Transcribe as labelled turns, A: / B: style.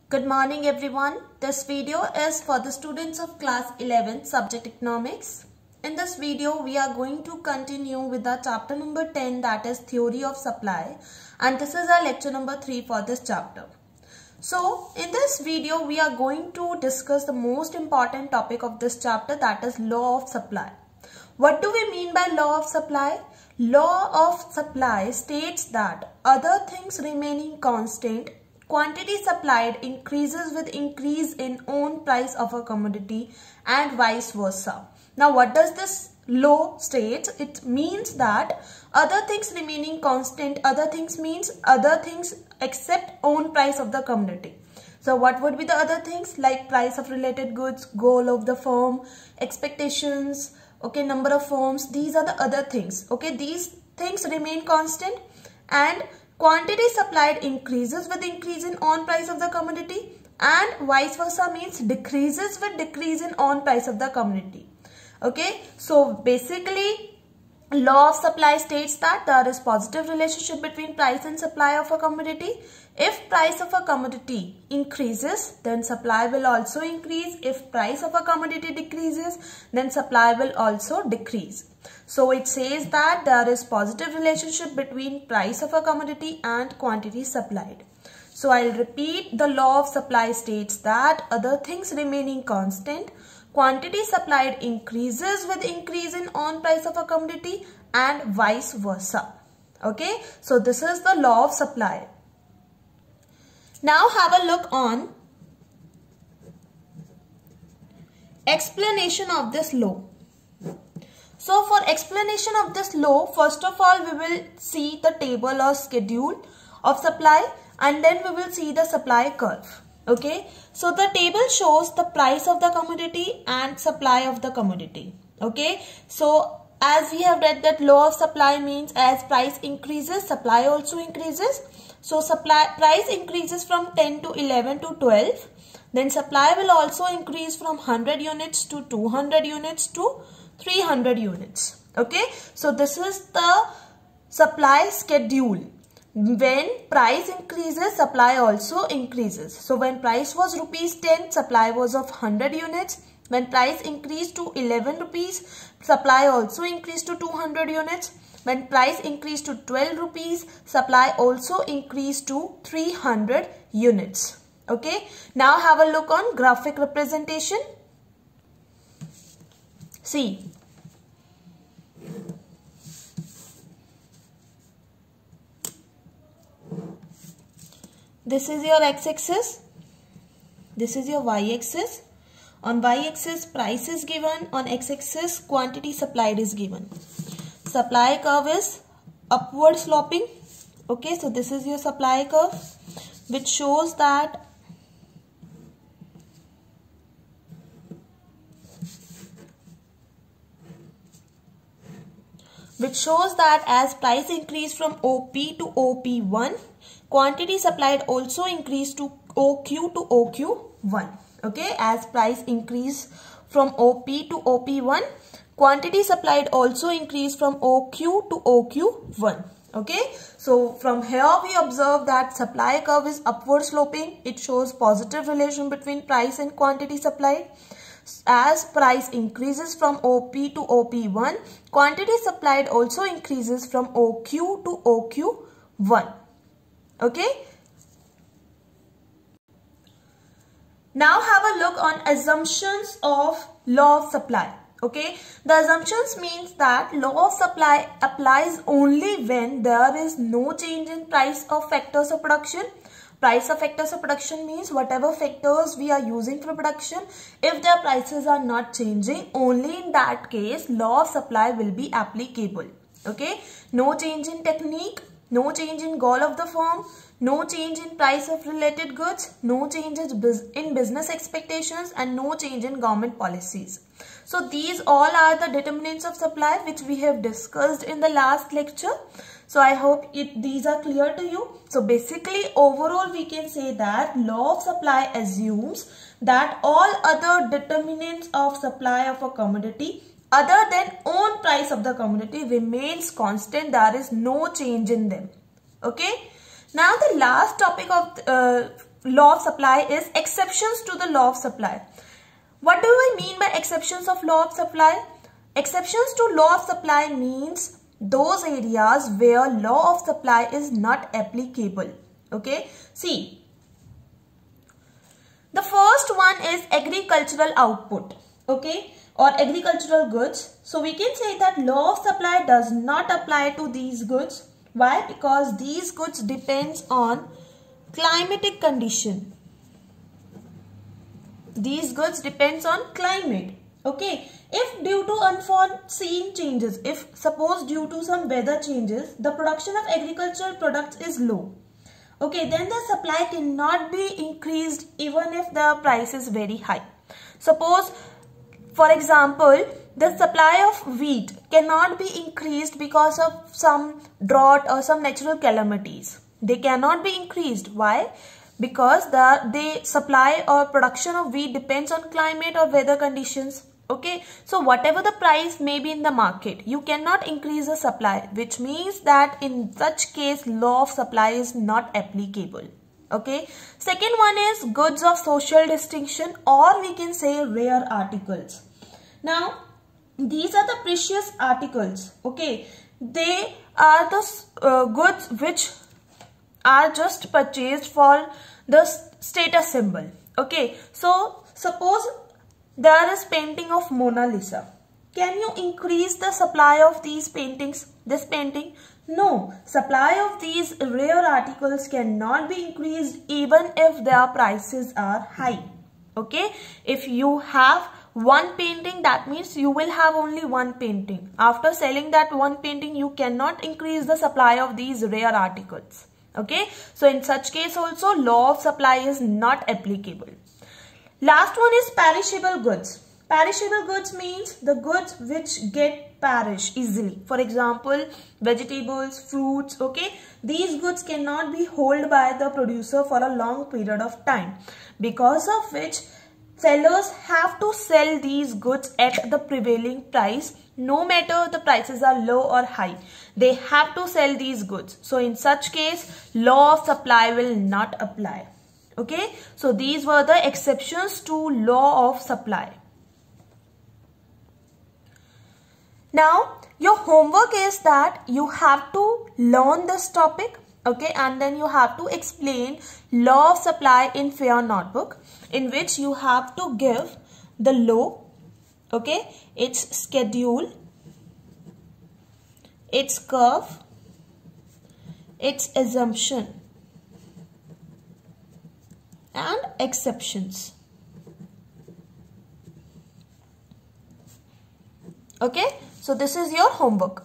A: Good morning everyone. This video is for the students of class 11 subject economics. In this video we are going to continue with the chapter number 10, that is theory of supply, and this is our lecture number 3 for this chapter. So in this video we are going to discuss the most important topic of this chapter, that is law of supply. What do we mean by law of supply? Law of supply states that other things remaining constant, quantity supplied increases with increase in own price of a commodity and vice versa. Now what does this law state? It means that other things remaining constant, other things means other things except own price of the commodity. So what would be the other things? Like price of related goods, goal of the firm, expectations, okay, number of firms. These are the other things. Okay, these things remain constant and quantity supplied increases with increase in own price of the commodity and vice versa means decreases with decrease in own price of the commodity. Okay, so basically law of supply states that there is positive relationship between price and supply of a commodity. If price of a commodity increases, then supply will also increase. If price of a commodity decreases, then supply will also decrease. So it says that there is positive relationship between price of a commodity and quantity supplied. So I'll repeat, the law of supply states that other things remaining constant, quantity supplied increases with increase in own price of a commodity and vice versa. Okay, so this is the law of supply. Now have a look on explanation of this law. So for explanation of this law, first of all we will see the table or schedule of supply and then we will see the supply curve. Okay, so the table shows the price of the commodity and supply of the commodity. Okay, so as we have read that law of supply means as price increases, supply also increases. So price increases from 10 to 11 to 12. Then supply will also increase from 100 units to 200 units to 300 units. Okay, so this is the supply schedule. When price increases, supply also increases. So when price was rupees 10, supply was of 100 units. When price increased to 11 rupees, supply also increased to 200 units. When price increased to 12 rupees, supply also increased to 300 units. Okay, now have a look on graphic representation. See, this is your x-axis, this is your y-axis. On y-axis price is given, on x-axis quantity supplied is given. Supply curve is upward sloping. Okay, so this is your supply curve which shows that as price increased from OP to OP1, quantity supplied also increased to OQ to OQ1. Okay, as price increased from OP to OP1, quantity supplied also increased from OQ to OQ1. Okay, so from here we observe that supply curve is upward sloping. It shows positive relation between price and quantity supplied. As price increases from OP to OP1, quantity supplied also increases from OQ to OQ1. Okay. Now have a look on assumptions of law of supply. Okay, the assumptions means that law of supply applies only when there is no change in price of factors of production. Price of factors of production means whatever factors we are using for production, if their prices are not changing, only in that case law of supply will be applicable. Okay, no change in technique, no change in goal of the firm, no change in price of related goods, no changes in business expectations and no change in government policies. So these all are the determinants of supply which we have discussed in the last lecture. So I hope these are clear to you. So basically overall we can say that law of supply assumes that all other determinants of supply of a commodity other than own price of the commodity remains constant. There is no change in them. Okay. Now the last topic of law of supply is exceptions to the law of supply. What do I mean by exceptions of law of supply? Exceptions to law of supply means those areas where law of supply is not applicable. Okay, see, the first one is agricultural output, okay, or agricultural goods. So we can say that law of supply does not apply to these goods. Why? Because these goods depends on climatic condition. These goods depends on climate. Okay, if due to unforeseen changes, if suppose due to some weather changes, the production of agricultural products is low, okay, then the supply cannot be increased even if the price is very high. Suppose, for example, the supply of wheat cannot be increased because of some drought or some natural calamities. They cannot be increased. Why? Because the supply or production of wheat depends on climate or weather conditions. Okay, so whatever the price may be in the market, you cannot increase the supply, which means that in such case law of supply is not applicable. Okay, second one is goods of social distinction, or we can say rare articles. Now these are the precious articles. Okay, they are the goods which are just purchased for the status symbol. Okay, so suppose there is painting of Mona Lisa. Can you increase the supply of these paintings, this painting? No, supply of these rare articles cannot be increased even if their prices are high. Okay, if you have one painting, that means you will have only one painting. After selling that one painting, you cannot increase the supply of these rare articles. Okay, so in such case also law of supply is not applicable. Last one is perishable goods. Perishable goods means the goods which get perish easily. For example, vegetables, fruits, okay. These goods cannot be held by the producer for a long period of time, because of which sellers have to sell these goods at the prevailing price, no matter the prices are low or high. They have to sell these goods. So in such case, law of supply will not apply. Okay, so these were the exceptions to law of supply. Now your homework is that you have to learn this topic, okay, and then you have to explain law of supply in fair notebook, in which you have to give the law, okay, its schedule, its curve, its assumption and exceptions. Okay, so this is your homework.